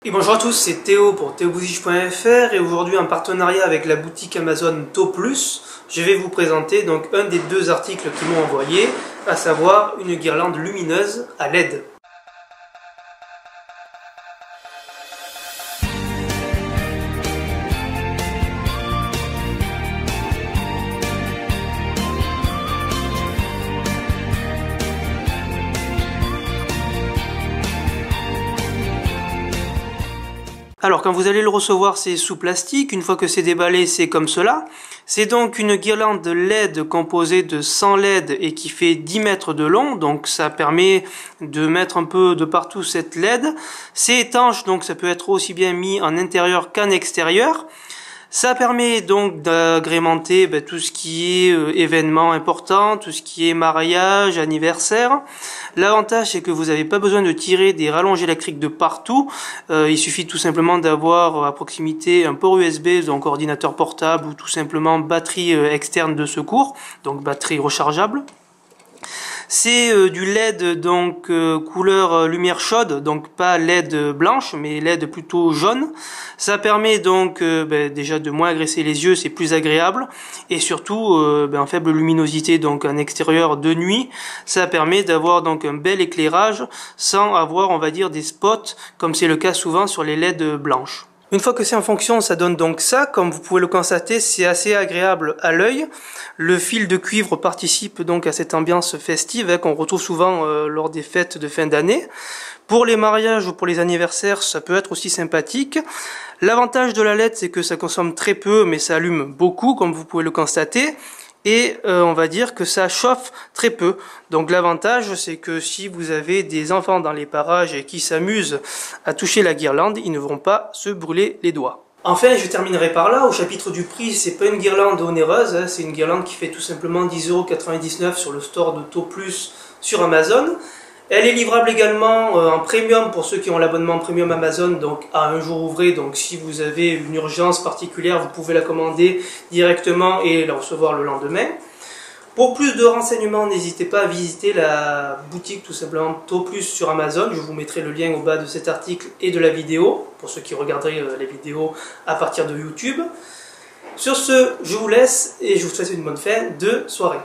Et bonjour à tous, c'est Théo pour theobousiche.fr et aujourd'hui en partenariat avec la boutique Amazon Toplus, je vais vous présenter donc un des deux articles qu'ils m'ont envoyé, à savoir une guirlande lumineuse à LED. Alors quand vous allez le recevoir, c'est sous plastique. Une fois que c'est déballé, c'est comme cela. C'est donc une guirlande LED composée de 100 LED et qui fait 10 mètres de long. Donc ça permet de mettre un peu de partout cette LED. C'est étanche, donc ça peut être aussi bien mis en intérieur qu'en extérieur. Ça permet donc d'agrémenter tout ce qui est événement important, tout ce qui est mariage, anniversaire. L'avantage c'est que vous n'avez pas besoin de tirer des rallonges électriques de partout. Il suffit tout simplement d'avoir à proximité un port USB, donc ordinateur portable ou tout simplement batterie externe de secours, donc batterie rechargeable. C'est du LED donc couleur lumière chaude, donc pas LED blanche mais LED plutôt jaune. Ça permet donc déjà de moins agresser les yeux, c'est plus agréable et surtout en faible luminosité, donc en extérieur de nuit, ça permet d'avoir donc un bel éclairage sans avoir, on va dire, des spots comme c'est le cas souvent sur les LED blanches. Une fois que c'est en fonction, ça donne donc ça. Comme vous pouvez le constater, c'est assez agréable à l'œil. Le fil de cuivre participe donc à cette ambiance festive qu'on retrouve souvent lors des fêtes de fin d'année. Pour les mariages ou pour les anniversaires, ça peut être aussi sympathique. L'avantage de la LED, c'est que ça consomme très peu, mais ça allume beaucoup, comme vous pouvez le constater. Et on va dire que ça chauffe très peu. Donc l'avantage c'est que si vous avez des enfants dans les parages et qui s'amusent à toucher la guirlande, ils ne vont pas se brûler les doigts. Enfin, je terminerai par là. Au chapitre du prix, c'est pas une guirlande onéreuse, c'est une guirlande qui fait tout simplement 10,99 € sur le store de Toplus sur Amazon. Elle est livrable également en premium pour ceux qui ont l'abonnement premium Amazon, donc à un jour ouvré. Donc si vous avez une urgence particulière, vous pouvez la commander directement et la recevoir le lendemain. Pour plus de renseignements, n'hésitez pas à visiter la boutique tout simplement Toplus sur Amazon. Je vous mettrai le lien au bas de cet article et de la vidéo, pour ceux qui regarderaient les vidéos à partir de YouTube. Sur ce, je vous laisse et je vous souhaite une bonne fin de soirée.